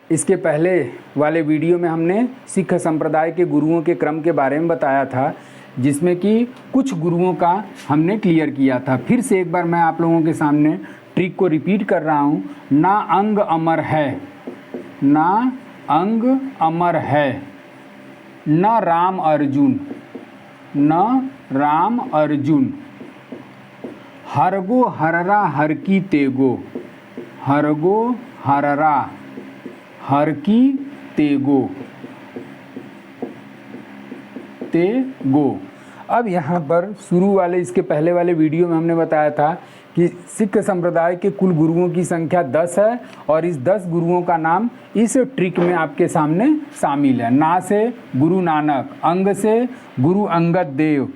इसके पहले वाले वीडियो में हमने सिख संप्रदाय के गुरुओं के क्रम के बारे में बताया था, जिसमें कि कुछ गुरुओं का हमने क्लियर किया था। फिर से एक बार मैं आप लोगों के सामने ट्रिक को रिपीट कर रहा हूँ। ना अंग अमर है, ना अंग अमर है, न राम अर्जुन, न राम अर्जुन, हरगो हररा हर की तेगो, हरगो हररा हर की तेगो, तेगो। अब यहाँ पर शुरू वाले इसके पहले वाले वीडियो में हमने बताया था कि सिख संप्रदाय के कुल गुरुओं की संख्या 10 है और इस 10 गुरुओं का नाम इस ट्रिक में आपके सामने शामिल है। ना से गुरु नानक, अंग से गुरु अंगद देव,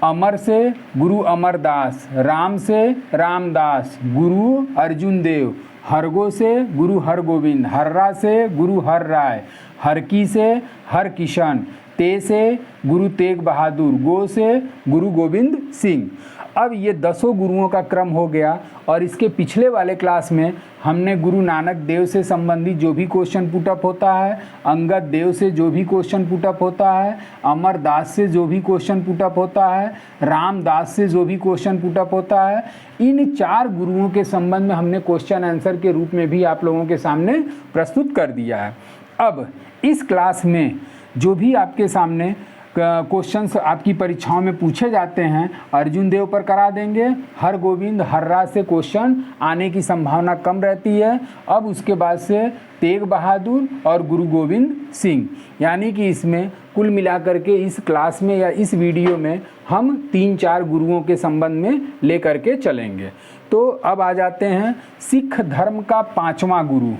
अमर से गुरु अमरदास, राम से रामदास, गुरु अर्जुन देव, हरगो से गुरु हरगोविंद, हर्रा से गुरु हर राय, हरकी से हर किशन, ते से गुरु तेग बहादुर, गो से गुरु गोविंद सिंह। अब ये 10 गुरुओं का क्रम हो गया और इसके पिछले वाले क्लास में हमने गुरु नानक देव से संबंधित जो भी क्वेश्चन पुटअप होता है, अंगद देव से जो भी क्वेश्चन पुटअप होता है, अमरदास से जो भी क्वेश्चन पुटअप होता है, रामदास से जो भी क्वेश्चन पुटअप होता है, इन 4 गुरुओं के संबंध में हमने क्वेश्चन आंसर के रूप में भी आप लोगों के सामने प्रस्तुत कर दिया है। अब इस क्लास में जो भी आपके सामने क्वेश्चंस आपकी परीक्षाओं में पूछे जाते हैं, अर्जुन देव पर करा देंगे। हर गोविंद हर्रा से क्वेश्चन आने की संभावना कम रहती है। अब उसके बाद से तेग बहादुर और गुरु गोविंद सिंह, यानी कि इसमें कुल मिलाकर के इस क्लास में या इस वीडियो में हम 3-4 गुरुओं के संबंध में लेकर के चलेंगे। तो अब आ जाते हैं सिख धर्म का 5वां गुरु,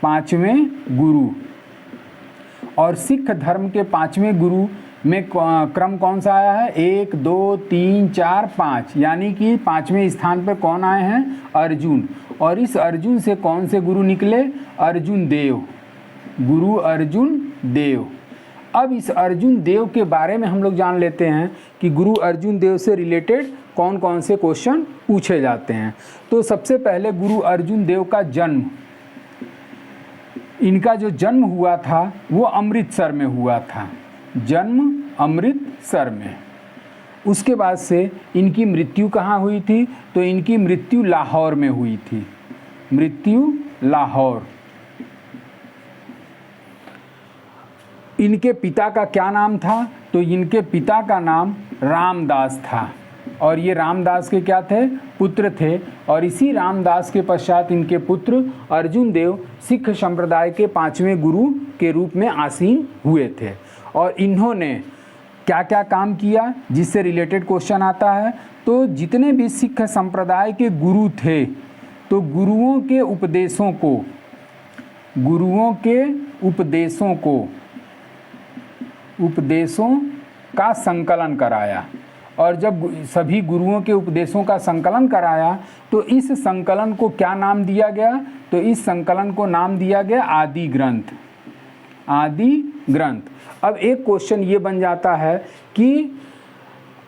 5वें गुरु। और सिख धर्म के 5वें गुरु में क्रम कौन सा आया है? 1 2 3 4 5, यानी कि 5वें स्थान पर कौन आए हैं? अर्जुन। और इस अर्जुन से कौन से गुरु निकले? अर्जुन देव, गुरु अर्जुन देव। अब इस अर्जुन देव के बारे में हम लोग जान लेते हैं कि गुरु अर्जुन देव से रिलेटेड कौन कौन से क्वेश्चन पूछे जाते हैं। तो सबसे पहले गुरु अर्जुन देव का जन्म, इनका जो जन्म हुआ था वो अमृतसर में हुआ था, जन्म अमृतसर में। उसके बाद से इनकी मृत्यु कहाँ हुई थी? तो इनकी मृत्यु लाहौर में हुई थी, मृत्यु लाहौर। इनके पिता का क्या नाम था? तो इनके पिता का नाम रामदास था और ये रामदास के क्या थे? पुत्र थे। और इसी रामदास के पश्चात इनके पुत्र अर्जुन देव सिख संप्रदाय के 5वें गुरु के रूप में आसीन हुए थे। और इन्होंने क्या क्या काम किया जिससे रिलेटेड क्वेश्चन आता है? तो जितने भी सिख संप्रदाय के गुरु थे, तो गुरुओं के उपदेशों को, गुरुओं के उपदेशों का संकलन कराया। और जब सभी गुरुओं के उपदेशों का संकलन कराया तो इस संकलन को क्या नाम दिया गया? तो इस संकलन को नाम दिया गया आदि ग्रंथ, आदि ग्रंथ। अब एक क्वेश्चन ये बन जाता है कि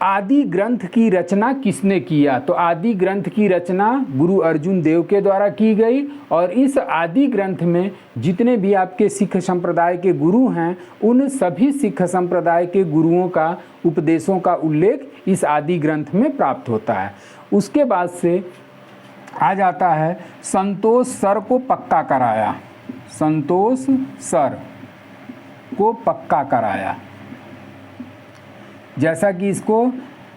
आदि ग्रंथ की रचना किसने किया? तो आदि ग्रंथ की रचना गुरु अर्जुन देव के द्वारा की गई। और इस आदि ग्रंथ में जितने भी आपके सिख संप्रदाय के गुरु हैं, उन सभी सिख संप्रदाय के गुरुओं का उपदेशों का उल्लेख इस आदि ग्रंथ में प्राप्त होता है। उसके बाद से आ जाता है संतोष सर को पक्का कराया, संतोष सर को पक्का कराया। जैसा कि इसको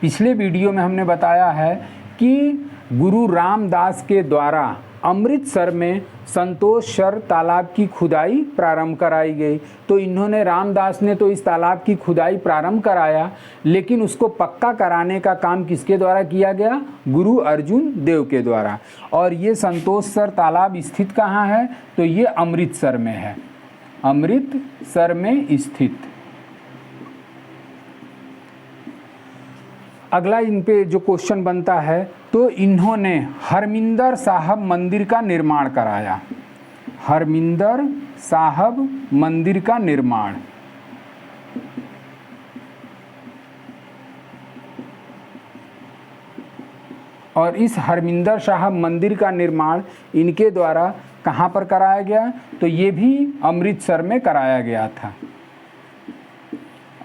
पिछले वीडियो में हमने बताया है कि गुरु रामदास के द्वारा अमृतसर में संतोष सर तालाब की खुदाई प्रारंभ कराई गई। तो इन्होंने, रामदास ने तो इस तालाब की खुदाई प्रारंभ कराया, लेकिन उसको पक्का कराने का काम किसके द्वारा किया गया? गुरु अर्जुन देव के द्वारा। और ये संतोष सर तालाब स्थित कहाँ है? तो ये अमृतसर में है, अमृतसर में स्थित। अगला इन पे जो क्वेश्चन बनता है, तो इन्होंने हरमिंदर साहब मंदिर का निर्माण कराया, हरमिंदर साहब मंदिर का निर्माण। और इस हरमिंदर साहब मंदिर का निर्माण इनके द्वारा कहाँ पर कराया गया? तो ये भी अमृतसर में कराया गया था,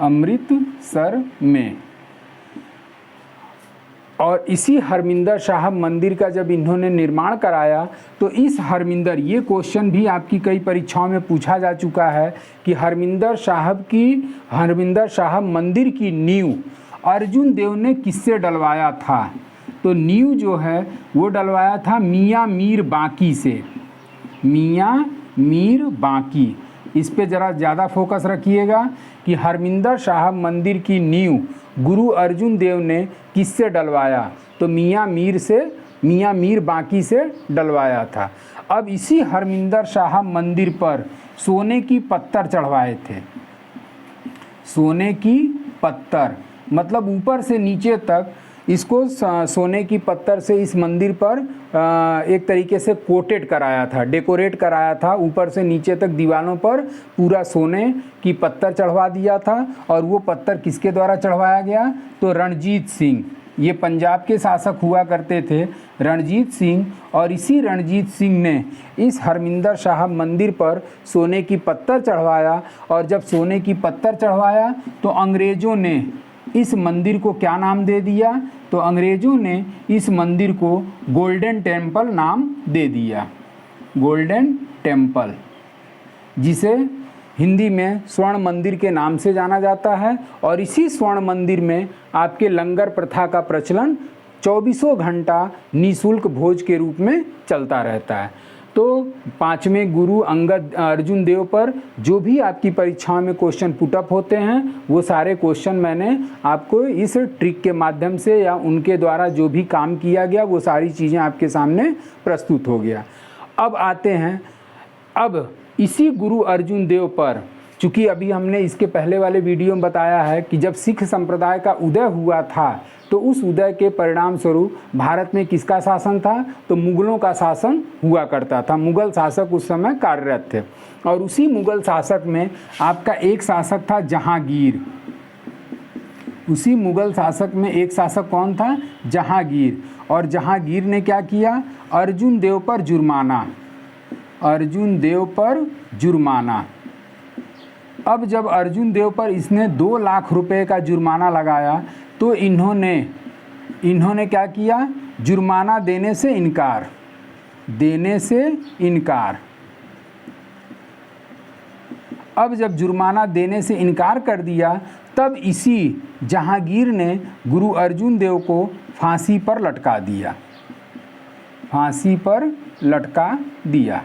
अमृतसर में। और इसी हरमिंदर साहब मंदिर का जब इन्होंने निर्माण कराया तो इस हरमिंदर, ये क्वेश्चन भी आपकी कई परीक्षाओं में पूछा जा चुका है कि हरमिंदर साहब मंदिर की नींव अर्जुन देव ने किससे डलवाया था? तो नींव जो है वो डलवाया था मियाँ मीर बाँकी से, मियाँ मीर बाँकी। इस पे ज़रा ज़्यादा फोकस रखिएगा कि हरमिंदर साहब मंदिर की नींव गुरु अर्जुन देव ने किससे डलवाया? तो मियाँ मीर बाँकी से डलवाया था। अब इसी हरमिंदर साहब मंदिर पर सोने की पत्थर चढ़वाए थे, सोने की पत्थर, मतलब ऊपर से नीचे तक इसको सोने की पत्थर से इस मंदिर पर एक तरीके से कोटेड कराया था, डेकोरेट कराया था। ऊपर से नीचे तक दीवारों पर पूरा सोने की पत्थर चढ़वा दिया था। और वो पत्थर किसके द्वारा चढ़वाया गया? तो रणजीत सिंह, ये पंजाब के शासक हुआ करते थे, रणजीत सिंह। और इसी रणजीत सिंह ने इस हरमिंदर साहब मंदिर पर सोने की पत्थर चढ़वाया। और जब सोने की पत्थर चढ़वाया तो अंग्रेज़ों ने इस मंदिर को क्या नाम दे दिया? तो अंग्रेज़ों ने इस मंदिर को गोल्डन टेम्पल नाम दे दिया, गोल्डन टेम्पल, जिसे हिंदी में स्वर्ण मंदिर के नाम से जाना जाता है। और इसी स्वर्ण मंदिर में आपके लंगर प्रथा का प्रचलन 24 घंटा निःशुल्क भोज के रूप में चलता रहता है। तो 5वें गुरु अंगद अर्जुन देव पर जो भी आपकी परीक्षाओं में क्वेश्चन पुटअप होते हैं वो सारे क्वेश्चन मैंने आपको इस ट्रिक के माध्यम से या उनके द्वारा जो भी काम किया गया वो सारी चीज़ें आपके सामने प्रस्तुत हो गया। अब आते हैं, अब इसी गुरु अर्जुन देव पर, चूँकि अभी हमने इसके पहले वाले वीडियो में बताया है कि जब सिख संप्रदाय का उदय हुआ था तो उस उदय के परिणाम स्वरूप भारत में किसका शासन था? तो मुगलों का शासन हुआ करता था। मुगल शासक उस समय कार्यरत थे। और उसी मुगल शासक में आपका एक शासक था जहांगीर। उसी मुगल शासक में एक शासक कौन था? जहांगीर। और जहांगीर ने क्या किया? अर्जुन देव पर जुर्माना, अर्जुन देव पर जुर्माना। अब जब अर्जुन देव पर इसने 2 लाख रुपए का जुर्माना लगाया तो इन्होंने क्या किया? जुर्माना देने से इनकार। अब जब जुर्माना देने से इनकार कर दिया तब इसी जहांगीर ने गुरु अर्जुन देव को फांसी पर लटका दिया, फांसी पर लटका दिया।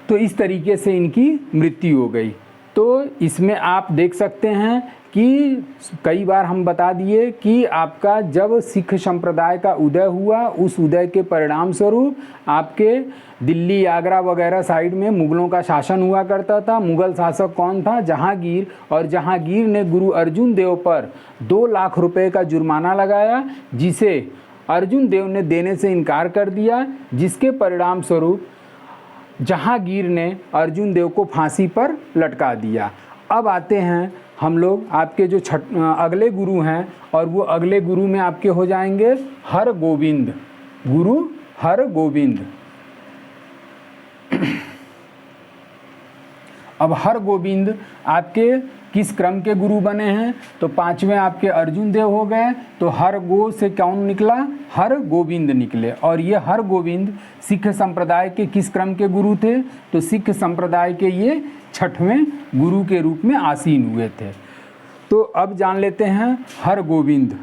तो इस तरीके से इनकी मृत्यु हो गई। तो इसमें आप देख सकते हैं कि कई बार हम बता दिए कि आपका जब सिख संप्रदाय का उदय हुआ उस उदय के परिणाम स्वरूप आपके दिल्ली, आगरा वगैरह साइड में मुगलों का शासन हुआ करता था। मुगल शासक कौन था? जहांगीर। और जहांगीर ने गुरु अर्जुन देव पर 2 लाख रुपए का जुर्माना लगाया, जिसे अर्जुन देव ने देने से इनकार कर दिया, जिसके परिणाम स्वरूप जहांगीर ने अर्जुन देव को फांसी पर लटका दिया। अब आते हैं हम लोग आपके जो अगले गुरु हैं, और वो अगले गुरु में आपके हो जाएंगे हरगोविंद, गुरु हरगोविंद। अब हरगोविंद आपके किस क्रम के गुरु बने हैं? तो 5वें आपके अर्जुन देव हो गए। तो हरगो से कौन निकला? हरगोविंद निकले। और ये हरगोविंद सिख संप्रदाय के किस क्रम के गुरु थे? तो सिख संप्रदाय के ये 6वें गुरु के रूप में आसीन हुए थे। तो अब जान लेते हैं हरगोविंद,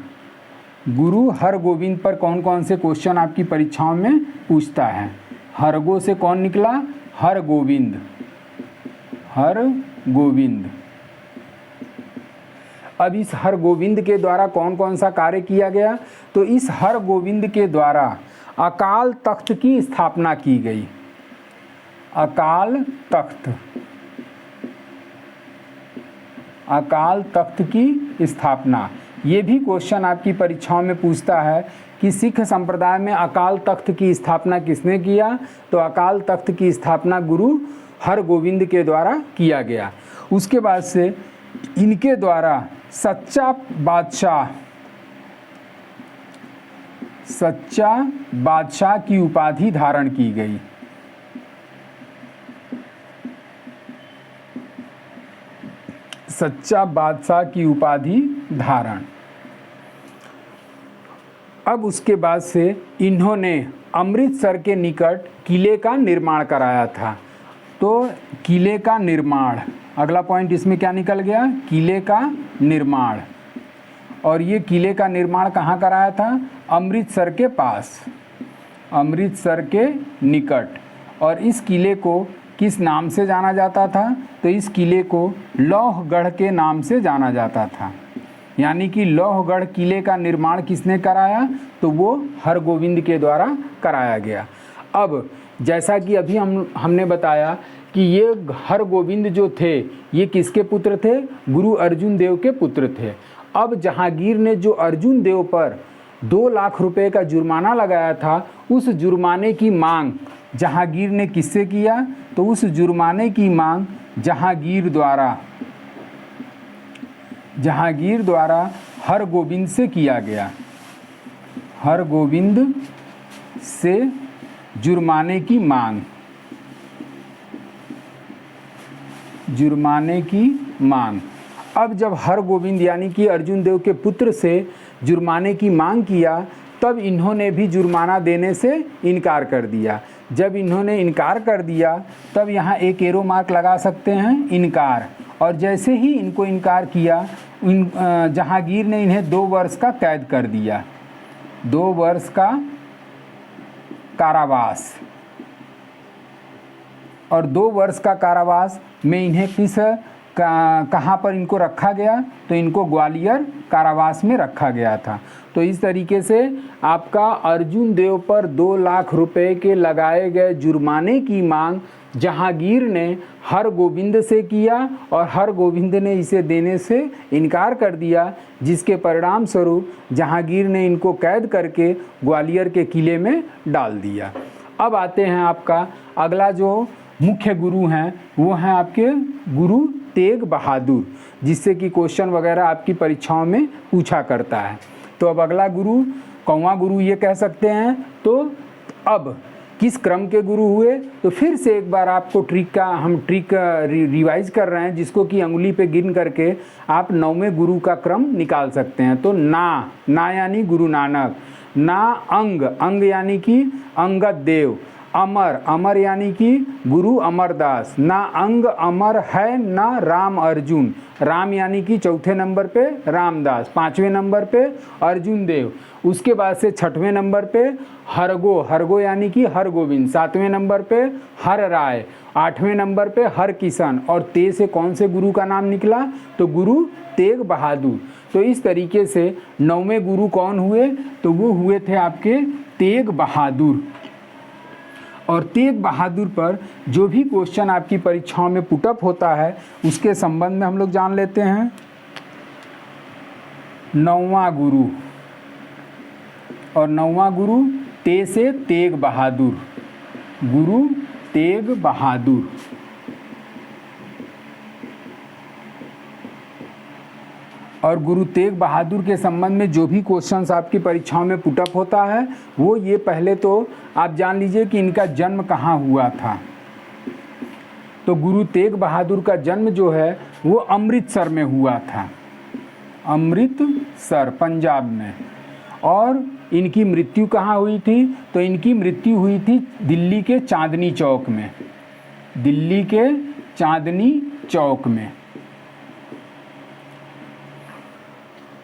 गुरु हरगोविंद पर कौन कौन से क्वेश्चन आपकी परीक्षाओं में पूछता है। हरगो से कौन निकला? हरगोविंद, हरगोविंद। अब इस हरगोविंद के द्वारा कौन कौन सा कार्य किया गया? तो इस हरगोविंद के द्वारा अकाल तख्त की स्थापना की गई, अकाल तख्त, अकाल तख्त की स्थापना। ये भी क्वेश्चन आपकी परीक्षाओं में पूछता है कि सिख संप्रदाय में अकाल तख्त की स्थापना किसने किया? तो अकाल तख्त की स्थापना गुरु हरगोविंद के द्वारा किया गया। उसके बाद से इनके द्वारा सच्चा बादशाह की उपाधि धारण की गई, सच्चा बादशाह की उपाधि धारण। अब उसके बाद से इन्होंने अमृतसर के निकट किले का निर्माण कराया था। तो किले का निर्माण, अगला पॉइंट इसमें क्या निकल गया, किले का निर्माण। और ये किले का निर्माण कहाँ कराया था, अमृतसर के पास, अमृतसर के निकट। और इस किले को किस नाम से जाना जाता था, तो इस किले को लौहगढ़ के नाम से जाना जाता था। यानी कि लौहगढ़ किले का निर्माण किसने कराया, तो वो हरगोविंद के द्वारा कराया गया। अब जैसा कि अभी हमने बताया कि ये हरगोविंद जो थे ये किसके पुत्र थे, गुरु अर्जुन देव के पुत्र थे। अब जहांगीर ने जो अर्जुन देव पर 2 लाख रुपए का जुर्माना लगाया था, उस जुर्माने की मांग जहांगीर ने किससे किया, तो उस जुर्माने की मांग जहांगीर द्वारा हरगोविंद से किया गया। हरगोविंद से जुर्माने की मांग। अब जब हरगोविंद यानी कि अर्जुन देव के पुत्र से जुर्माने की मांग किया, तब इन्होंने भी जुर्माना देने से इनकार कर दिया। जब इन्होंने इनकार कर दिया, तब यहाँ एक एरो मार्क लगा सकते हैं, इनकार। और जैसे ही इनको इनकार किया, जहांगीर ने इन्हें 2 वर्ष का कैद कर दिया, 2 वर्ष का कारावास। और 2 वर्ष का कारावास में इन्हें कहाँ पर इनको रखा गया, तो इनको ग्वालियर कारावास में रखा गया था। तो इस तरीके से आपका अर्जुन देव पर 2 लाख रुपए के लगाए गए जुर्माने की मांग जहांगीर ने हरगोविंद से किया और हरगोविंद ने इसे देने से इनकार कर दिया, जिसके परिणाम स्वरूप जहांगीर ने इनको कैद करके ग्वालियर के किले में डाल दिया। अब आते हैं आपका अगला जो मुख्य गुरु हैं, वो हैं आपके गुरु तेग बहादुर, जिससे कि क्वेश्चन वगैरह आपकी परीक्षाओं में पूछा करता है। तो अब अगला गुरु कौवा गुरु ये कह सकते हैं। तो अब किस क्रम के गुरु हुए, तो फिर से एक बार आपको हम ट्रिक रिवाइज कर रहे हैं, जिसको कि अंगुली पे गिन करके आप 9वें गुरु का क्रम निकाल सकते हैं। तो ना यानी गुरु नानक, ना अंग यानी कि अंगद देव, अमर यानी कि गुरु अमरदास, ना अंग अमर है ना राम अर्जुन, राम यानी कि 4थे नंबर पे रामदास, 5वें नंबर पे अर्जुन देव, उसके बाद से 6वें नंबर पे हरगो यानी कि हरगोविंद, 7वें नंबर पे हर राय, 8वें नंबर पे हर किशन, और ते से कौन से गुरु का नाम निकला, तो गुरु तेग बहादुर। तो इस तरीके से 9वें गुरु कौन हुए, तो वो हुए थे आपके तेग बहादुर। और तेग बहादुर पर जो भी क्वेश्चन आपकी परीक्षाओं में पुटअप होता है, उसके संबंध में हम लोग जान लेते हैं। 9वां गुरु, और 9वां गुरु ते से तेग बहादुर, गुरु तेग बहादुर। और गुरु तेग बहादुर के संबंध में जो भी क्वेश्चंस आपकी परीक्षाओं में पुटअप होता है, वो ये पहले तो आप जान लीजिए कि इनका जन्म कहाँ हुआ था। तो गुरु तेग बहादुर का जन्म जो है वो अमृतसर में हुआ था, अमृतसर पंजाब में। और इनकी मृत्यु कहाँ हुई थी, तो इनकी मृत्यु हुई थी दिल्ली के चांदनी चौक में, दिल्ली के चांदनी चौक में।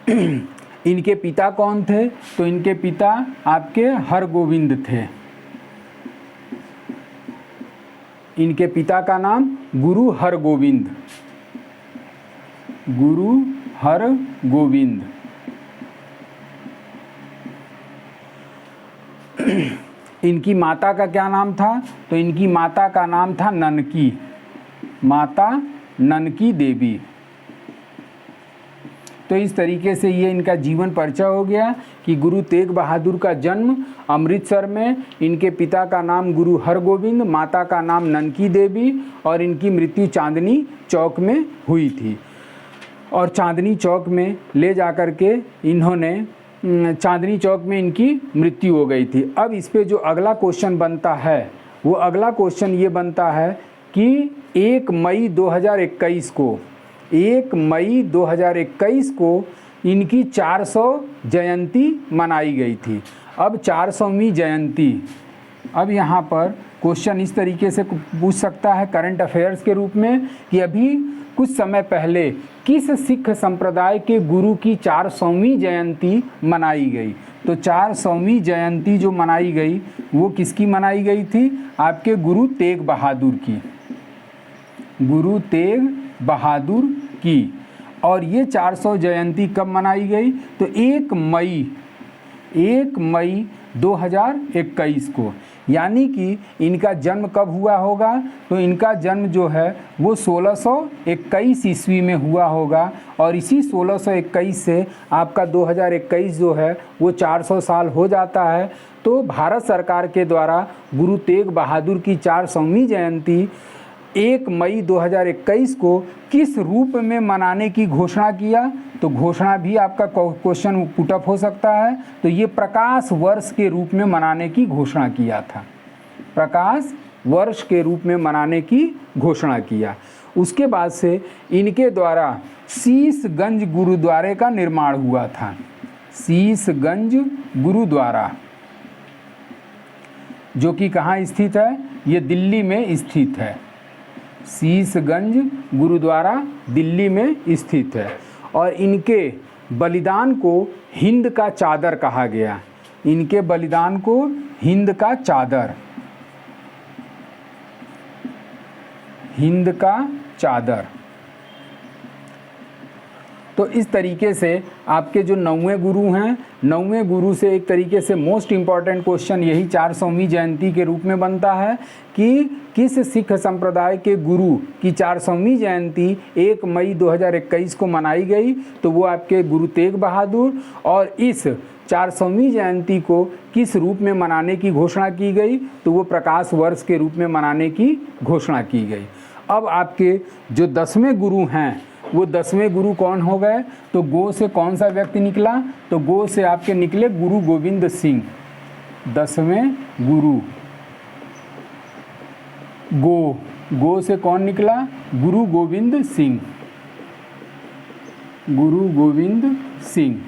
इनके पिता कौन थे, तो इनके पिता आपके हरगोविंद थे। इनके पिता का नाम गुरु हरगोविंद, गुरु हरगोविंद। इनकी माता का क्या नाम था, तो इनकी माता का नाम था ननकी, माता ननकी देवी। तो इस तरीके से ये इनका जीवन परिचय हो गया कि गुरु तेग बहादुर का जन्म अमृतसर में, इनके पिता का नाम गुरु हरगोविंद, माता का नाम ननकी देवी, और इनकी मृत्यु चांदनी चौक में हुई थी। और चांदनी चौक में ले जाकर के इन्होंने, चांदनी चौक में इनकी मृत्यु हो गई थी। अब इस पे जो अगला क्वेश्चन बनता है, वो अगला क्वेश्चन ये बनता है कि 1 मई 2021 को 1 मई 2021 को इनकी 400 जयंती मनाई गई थी। अब 400वीं जयंती, अब यहाँ पर क्वेश्चन इस तरीके से पूछ सकता है करंट अफेयर्स के रूप में कि अभी कुछ समय पहले किस सिख संप्रदाय के गुरु की 400वीं जयंती मनाई गई। तो 400वीं जयंती जो मनाई गई वो किसकी मनाई गई थी? आपके गुरु तेग बहादुर की, गुरु तेग बहादुर की। और ये 400 जयंती कब मनाई गई? तो 1 मई 2021 को। यानी कि इनका जन्म कब हुआ होगा? तो इनका जन्म जो है वो 1621 ईस्वी में हुआ होगा। और इसी 1621 से आपका 2021 जो है वो 400 साल हो जाता है। तो भारत सरकार के द्वारा गुरु तेग बहादुर की 400वीं जयंती 1 मई 2021 को किस रूप में मनाने की घोषणा किया? तो घोषणा भी आपका क्वेश्चन पुटअप हो सकता है। तो ये प्रकाश वर्ष के रूप में मनाने की घोषणा किया था, प्रकाश वर्ष के रूप में मनाने की घोषणा किया। उसके बाद से इनके द्वारा शीशगंज गुरुद्वारे का निर्माण हुआ था। शीशगंज गुरुद्वारा जो कि कहाँ स्थित है? ये दिल्ली में स्थित है। शीशगंज गुरुद्वारा दिल्ली में स्थित है। और इनके बलिदान को हिंद का चादर कहा गया। इनके बलिदान को हिंद का चादर, हिंद का चादर। तो इस तरीके से आपके जो 9वें गुरु हैं, 9वें गुरु से एक तरीके से मोस्ट इम्पॉर्टेंट क्वेश्चन यही 400वीं जयंती के रूप में बनता है कि किस सिख संप्रदाय के गुरु की 400वीं जयंती 1 मई 2021 को मनाई गई। तो वो आपके गुरु तेग बहादुर। और इस 400वीं जयंती को किस रूप में मनाने की घोषणा की गई? तो वो प्रकाश वर्ष के रूप में मनाने की घोषणा की गई। अब आपके जो 10वें गुरु हैं वो 10वें गुरु कौन हो गए? तो गो से कौन सा व्यक्ति निकला? तो गो से आपके निकले गुरु गोविंद सिंह। 10वें गुरु गो से कौन निकला? गुरु गोविंद सिंह, गुरु गोविंद सिंह।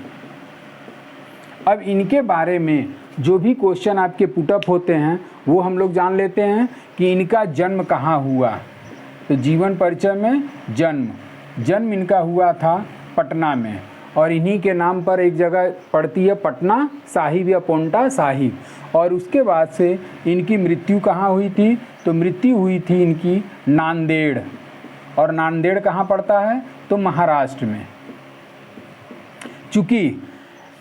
अब इनके बारे में जो भी क्वेश्चन आपके पुटअप होते हैं वो हम लोग जान लेते हैं कि इनका जन्म कहाँ हुआ। तो जीवन परिचय में जन्म इनका हुआ था पटना में। और इन्हीं के नाम पर एक जगह पड़ती है पटना साहिब या पोंटा साहिब। और उसके बाद से इनकी मृत्यु कहाँ हुई थी? तो मृत्यु हुई थी इनकी नांदेड़। और नांदेड़ कहाँ पड़ता है? तो महाराष्ट्र में। चूँकि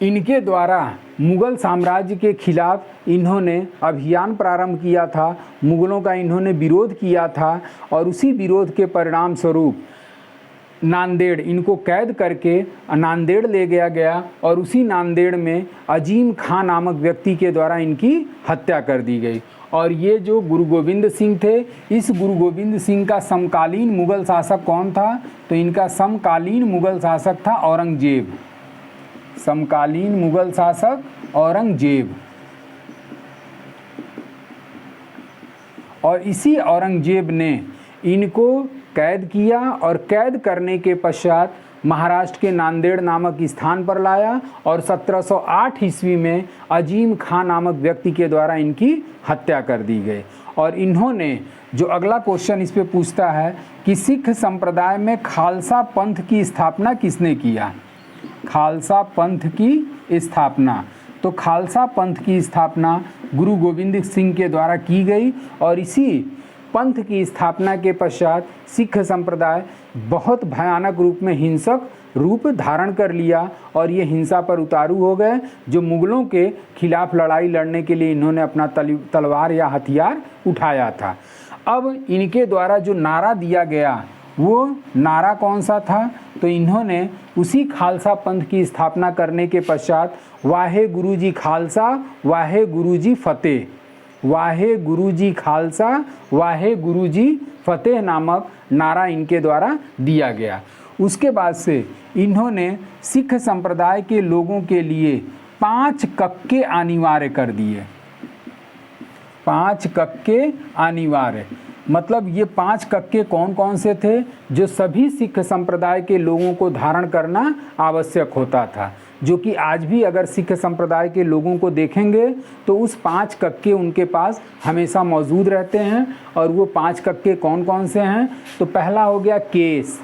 इनके द्वारा मुग़ल साम्राज्य के खिलाफ इन्होंने अभियान प्रारंभ किया था, मुग़लों का इन्होंने विरोध किया था। और उसी विरोध के परिणाम स्वरूप नांदेड़, इनको कैद करके नांदेड़ ले गया और उसी नांदेड़ में अजीम खान नामक व्यक्ति के द्वारा इनकी हत्या कर दी गई। और ये जो गुरु गोविंद सिंह थे, इस गुरु गोविंद सिंह का समकालीन मुग़ल शासक कौन था? तो इनका समकालीन मुग़ल शासक था औरंगजेब। समकालीन मुग़ल शासक औरंगजेब। और इसी औरंगजेब ने इनको कैद किया और कैद करने के पश्चात महाराष्ट्र के नांदेड़ नामक स्थान पर लाया। और 1708 ईस्वी में अजीम खान नामक व्यक्ति के द्वारा इनकी हत्या कर दी गई। और इन्होंने जो अगला क्वेश्चन इस पे पूछता है कि सिख संप्रदाय में खालसा पंथ की स्थापना किसने किया? खालसा पंथ की स्थापना। तो खालसा पंथ की स्थापना गुरु गोविंद सिंह के द्वारा की गई। और इसी पंथ की स्थापना के पश्चात सिख संप्रदाय बहुत भयानक रूप में हिंसक रूप धारण कर लिया और ये हिंसा पर उतारू हो गए। जो मुग़लों के खिलाफ लड़ाई लड़ने के लिए इन्होंने अपना तलवार या हथियार उठाया था। अब इनके द्वारा जो नारा दिया गया वो नारा कौन सा था? तो इन्होंने उसी खालसा पंथ की स्थापना करने के पश्चात वाहे गुरु जी खालसा वाहे गुरु जी फतेह, वाहे गुरु जी खालसा वाहे गुरु जी फतेह नामक नारा इनके द्वारा दिया गया। उसके बाद से इन्होंने सिख संप्रदाय के लोगों के लिए 5 कक्के अनिवार्य कर दिए। 5 कक्के अनिवार्य। मतलब ये 5 कक्के कौन कौन से थे जो सभी सिख संप्रदाय के लोगों को धारण करना आवश्यक होता था, जो कि आज भी अगर सिख संप्रदाय के लोगों को देखेंगे तो उस 5 कक्के उनके पास हमेशा मौजूद रहते हैं। और वो 5 कक्के कौन कौन से हैं? तो पहला हो गया केस।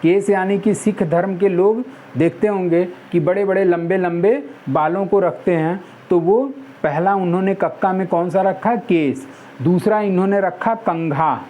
केस यानी कि सिख धर्म के लोग देखते होंगे कि बड़े बड़े लंबे लंबे बालों को रखते हैं, तो वो पहला उन्होंने कक्का में कौन सा रखा? केस। दूसरा इन्होंने रखा कंघा।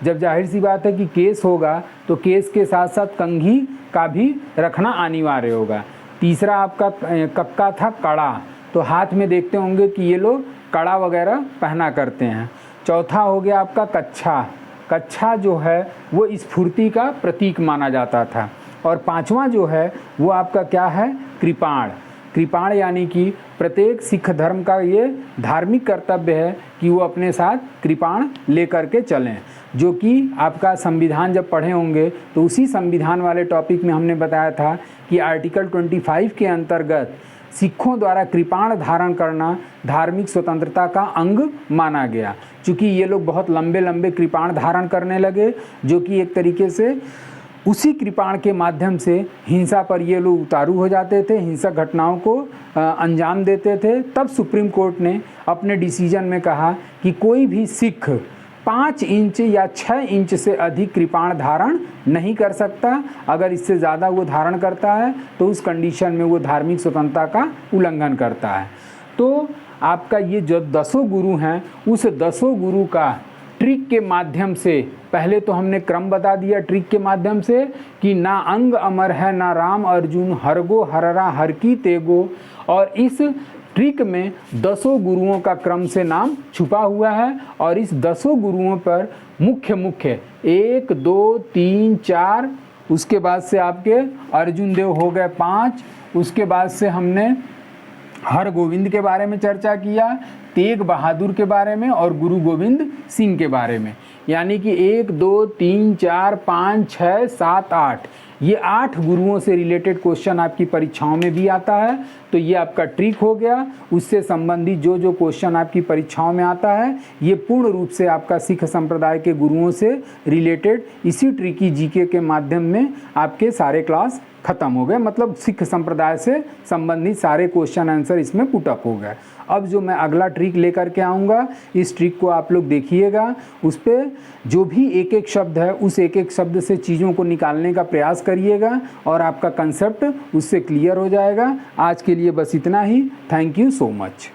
जब जाहिर सी बात है कि केस होगा तो केस के साथ साथ कंघी का भी रखना अनिवार्य होगा। तीसरा आपका कक्का था कड़ा, तो हाथ में देखते होंगे कि ये लोग कड़ा वगैरह पहना करते हैं। चौथा हो गया आपका कच्छा। कच्छा जो है वो स्फूर्ति का प्रतीक माना जाता था। और पांचवा जो है वो आपका क्या है? कृपाण। कृपाण यानी कि प्रत्येक सिख धर्म का ये धार्मिक कर्तव्य है कि वो अपने साथ कृपाण लेकर के चलें, जो कि आपका संविधान जब पढ़े होंगे तो उसी संविधान वाले टॉपिक में हमने बताया था कि आर्टिकल 25 के अंतर्गत सिखों द्वारा कृपाण धारण करना धार्मिक स्वतंत्रता का अंग माना गया। चूँकि ये लोग बहुत लंबे लंबे कृपाण धारण करने लगे, जो कि एक तरीके से उसी कृपाण के माध्यम से हिंसा पर ये लोग उतारू हो जाते थे, हिंसक घटनाओं को अंजाम देते थे। तब सुप्रीम कोर्ट ने अपने डिसीजन में कहा कि कोई भी सिख 5 इंच या 6 इंच से अधिक कृपाण धारण नहीं कर सकता। अगर इससे ज़्यादा वो धारण करता है तो उस कंडीशन में वो धार्मिक स्वतंत्रता का उल्लंघन करता है। तो आपका ये जो 10 गुरु हैं, उस 10 गुरु का ट्रिक के माध्यम से, पहले तो हमने क्रम बता दिया ट्रिक के माध्यम से कि ना अंग अमर है ना राम अर्जुन, हरगो हररा हर की तेगो। और इस ट्रिक में 10 गुरुओं का क्रम से नाम छुपा हुआ है। और इस 10 गुरुओं पर मुख्य 1 2 3 4, उसके बाद से आपके अर्जुन देव हो गए 5, उसके बाद से हमने हर गोविंद के बारे में चर्चा किया, तेग बहादुर के बारे में और गुरु गोविंद सिंह के बारे में। यानी कि 1 2 3 4 5 6 7 8, ये 8 गुरुओं से रिलेटेड क्वेश्चन आपकी परीक्षाओं में भी आता है। तो ये आपका ट्रिक हो गया। उससे संबंधित जो क्वेश्चन आपकी परीक्षाओं में आता है ये पूर्ण रूप से आपका सिख संप्रदाय के गुरुओं से रिलेटेड इसी ट्रिकी जीके के माध्यम में आपके सारे क्लास खत्म हो गए। मतलब सिख संप्रदाय से संबंधित सारे क्वेश्चन आंसर इसमें पुटअप हो गए। अब जो मैं अगला ट्रिक लेकर के आऊँगा, इस ट्रिक को आप लोग देखिएगा, उस पर जो भी एक एक शब्द है उस एक एक शब्द से चीज़ों को निकालने का प्रयास करिएगा और आपका कंसेप्ट उससे क्लियर हो जाएगा। आज के लिए बस इतना ही। Thank you so much.